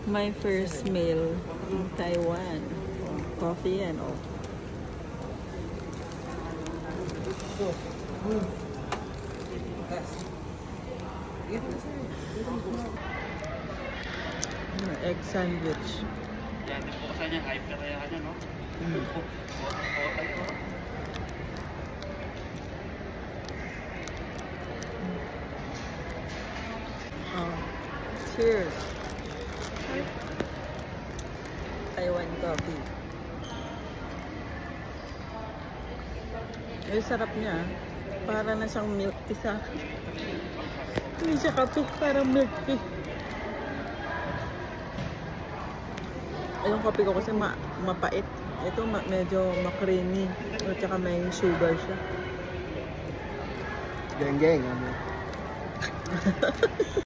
My first meal in Taiwan. Coffee and all. Egg sandwich. Yan, di po kasi niya, hyper yan niya, no? Oh, cheers. Taiwan coffee. Ay, sarap niya. Para na siyang milk tea sa akin. Hindi siya kape, parang milk tea. Yung kape ko kasi mapait. Ito medyo ma-creamy. At saka may sugar siya. Geng-geng.